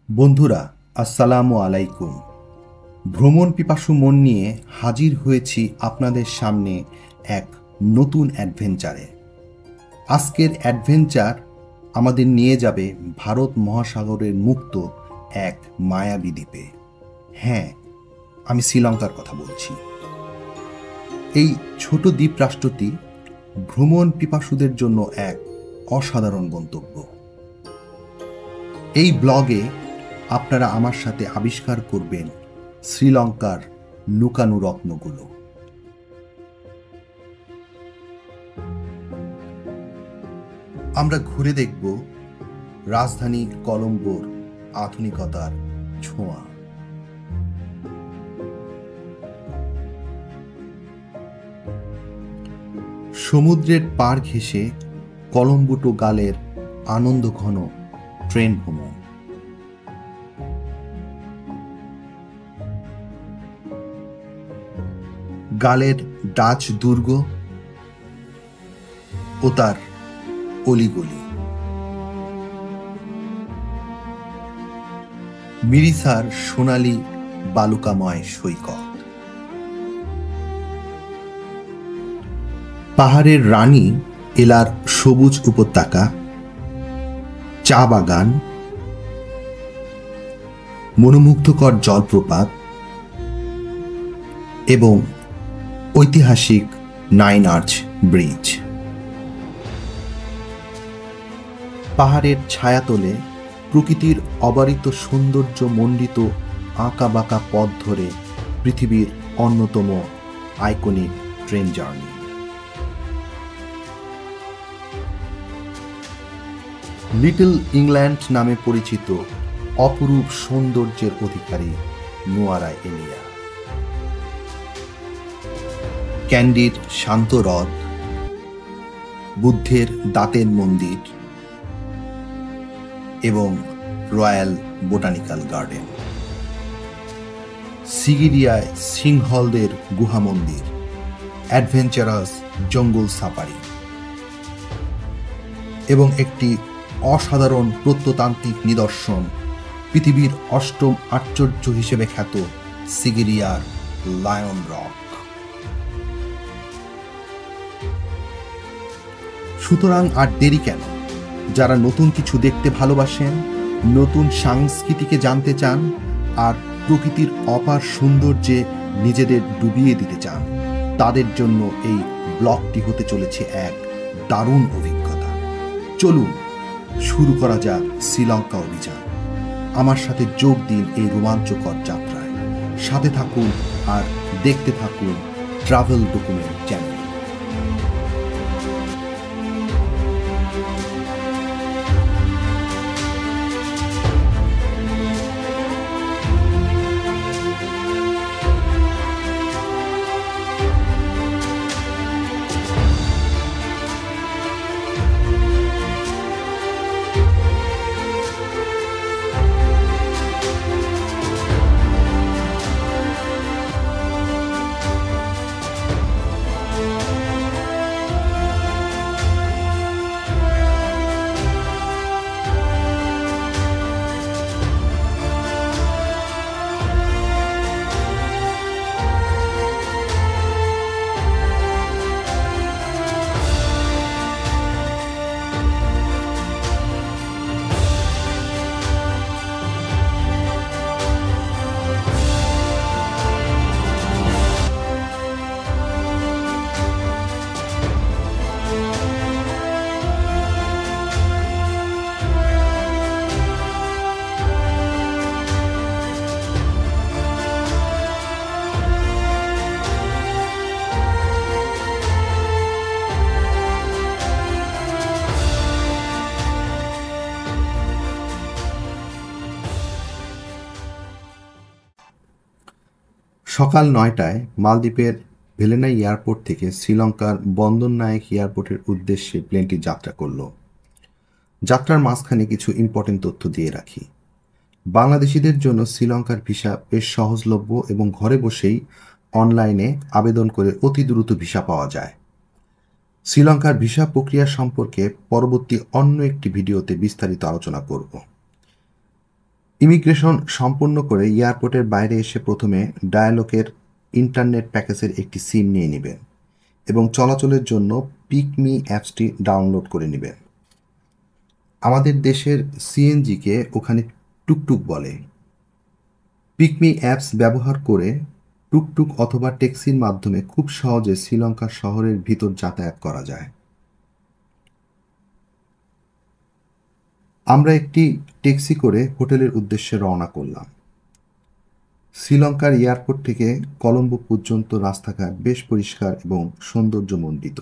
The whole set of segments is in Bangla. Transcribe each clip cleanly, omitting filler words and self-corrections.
বন্ধুরা, আসসালামু আলাইকুম। ভ্রমণ পিপাসু মন নিয়ে হাজির হয়েছি আপনাদের সামনে এক নতুন অ্যাডভেঞ্চারে। আজকের অ্যাডভেঞ্চার আমাদের নিয়ে যাবে ভারত মহাসাগরের মুক্ত এক মায়াবী দ্বীপে। হ্যাঁ, আমি শ্রীলঙ্কার কথা বলছি। এই ছোট দ্বীপ রাষ্ট্রটি ভ্রমণ পিপাসুদের জন্য এক অসাধারণ গন্তব্য। এই ব্লগে আপনারা আমার সাথে আবিষ্কার করবেন শ্রীলঙ্কার লুকানো রত্নগুলো। আমরা ঘুরে দেখব রাজধানী কলম্বোর আধুনিকতার ছোঁয়া। সমুদ্রের পার ঘেঁষে কলম্বো টু গালের আনন্দঘন ট্রেন ভ্রমণ। গালের ডাচ দুর্গ ও তার অলিগলি, মিরিসার সোনালী বালুকাময় সৈকত, পাহাড়ের রানী এলার সবুজ উপত্যকা, চা বাগান, মনোমুগ্ধকর জলপ্রপাত এবং ঐতিহাসিক 9 আর্চ ব্রিজ। পাহাড়ের ছায়াতলে প্রকৃতির অবারিত সৌন্দর্য মণ্ডিত আঁকা বাঁকা পথ ধরে পৃথিবীর অন্যতম iconic train journey. Little England নামে পরিচিত অপরূপ সৌন্দর্যের অধিকারী নোয়ারা এলিয়া, ক্যান্ডির শান্ত হ্রদ, বুদ্ধের দাঁতের মন্দির এবং রয়্যাল বোটানিক্যাল গার্ডেন, সিগিরিয়ায় সিংহলদের গুহা মন্দির, অ্যাডভেঞ্চারাস জঙ্গল সাফারি এবং একটি অসাধারণ প্রত্নতান্ত্রিক নিদর্শন, পৃথিবীর অষ্টম আশ্চর্য হিসেবে খ্যাত সিগিরিয়ার লায়ন রক। সুতরাং আর দেরি কেন? যারা নতুন কিছু দেখতে ভালোবাসেন, নতুন সংস্কৃতিকে জানতে চান আর প্রকৃতির অপার সৌন্দর্যে নিজেদের ডুবিয়ে দিতে চান, তাদের জন্য এই ব্লগটি হতে চলেছে এক দারুণ অভিজ্ঞতা। চলুন শুরু করা যাক শ্রীলঙ্কা অভিযান। আমার সাথে যোগ দিন এই রোমাঞ্চকর যাত্রায়। সাথে থাকুন আর দেখতে থাকুন ট্রাভেল ডকুমেন্ট চ্যানেল। সকাল 9টায় মালদ্বীপের ভেলেনা এয়ারপোর্ট থেকে শ্রীলঙ্কার বন্দরনায়েক এয়ারপোর্টের উদ্দেশ্যে প্লেনটি যাত্রা করল। যাত্রার মাঝখানে কিছু ইম্পর্টেন্ট তথ্য দিয়ে রাখি। বাংলাদেশিদের জন্য শ্রীলঙ্কার ভিসা বেশ সহজলভ্য এবং ঘরে বসেই অনলাইনে আবেদন করে অতি দ্রুত ভিসা পাওয়া যায়। শ্রীলঙ্কার ভিসা প্রক্রিয়া সম্পর্কে পরবর্তী অন্য একটি ভিডিওতে বিস্তারিত আলোচনা করব। ইমিগ্রেশন সম্পূর্ণ করে এয়ারপোর্টের বাইরে এসে প্রথমে ডায়ালগের ইন্টারনেট প্যাকেজের একটি সিম নিয়ে নেবেন এবং চলাচলের জন্য পিকমি অ্যাপসটি ডাউনলোড করে নেবেন। আমাদের দেশের সিএনজিকে ওখানে টুকটুক বলে। পিকমি অ্যাপস ব্যবহার করে টুকটুক অথবা ট্যাক্সির মাধ্যমে খুব সহজে শ্রীলঙ্কার শহরের ভিতর যাতায়াত করা যায়। আমরা একটি ট্যাক্সি করে হোটেলের উদ্দেশ্যে রওনা করলাম। শ্রীলঙ্কার এয়ারপোর্ট থেকে কলম্বো পর্যন্ত রাস্তাঘাট বেশ পরিষ্কার এবং সৌন্দর্যমণ্ডিত।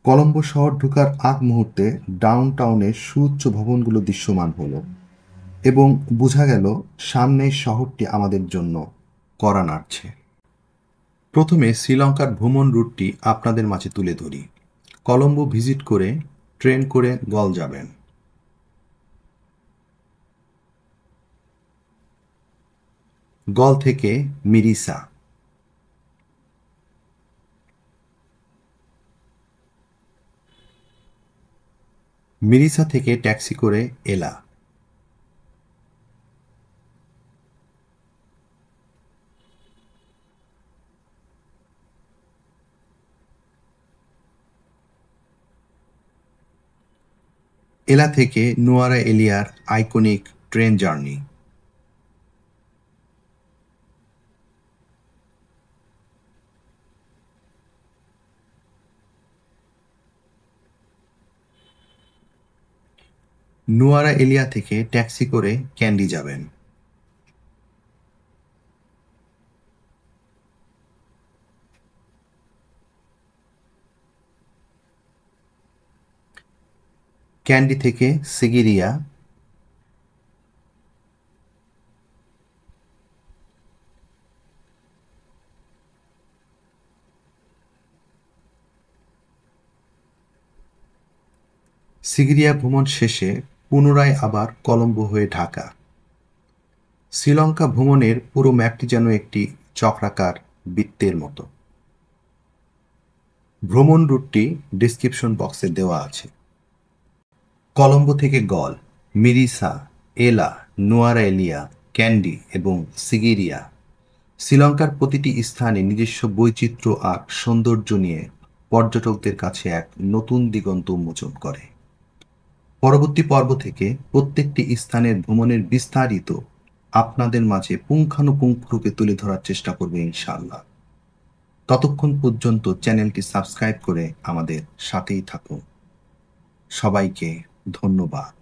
কলম্বো শহর ঢোকার আগ মুহূর্তে ডাউনটাউনের সুউচ্চ ভবনগুলো দৃশ্যমান হলো এবং বোঝা গেল সামনের শহরটি আমাদের জন্য কড়া নাড়ছে। প্রথমে শ্রীলঙ্কার ভ্রমণ রুটটি আপনাদের মাঝে তুলে ধরি। কলম্বো ভিজিট করে ট্রেন করে গল যাবেন। গল থেকে মিরিসা, মিরিসা থেকে ট্যাক্সি করে এলা, এলা থেকে Nuwara এলিয়ার iconic train journey, Nuwara এলিয়া থেকে ট্যাক্সি করে ক্যান্ডি যাবেন। ক্যান্ডি থেকে সিগিরিয়া, সিগিরিয়া ভ্রমণ শেষে পুনরায় আবার কলম্বো হয়ে ঢাকা। শ্রীলঙ্কা ভ্রমণের পুরো ম্যাপটি যেন একটি চক্রাকার বৃত্তের মতো। ভ্রমণ রুটটি ডিসক্রিপশন বক্সে দেওয়া আছে। কলম্বো থেকে গল, মিরিসা, এলা, নুয়ারা এলিয়া, ক্যান্ডি এবং সিগিরিয়া শ্রীলঙ্কার প্রতিটি স্থানে নিজস্ব বৈচিত্র্য আর সৌন্দর্য নিয়ে পর্যটকদের কাছে এক নতুন দিগন্ত উন্মোচন করে। পরবর্তী পর্ব থেকে প্রত্যেকটি স্থানের ভ্রমণের বিস্তারিত আপনাদের মাঝে পুঙ্খানুপুঙ্খরূপে তুলে ধরার চেষ্টা করবে ইনশাআল্লাহ। ততক্ষণ পর্যন্ত চ্যানেলটি সাবস্ক্রাইব করে আমাদের সাথেই থাকুন। সবাইকে ধন্যবাদ।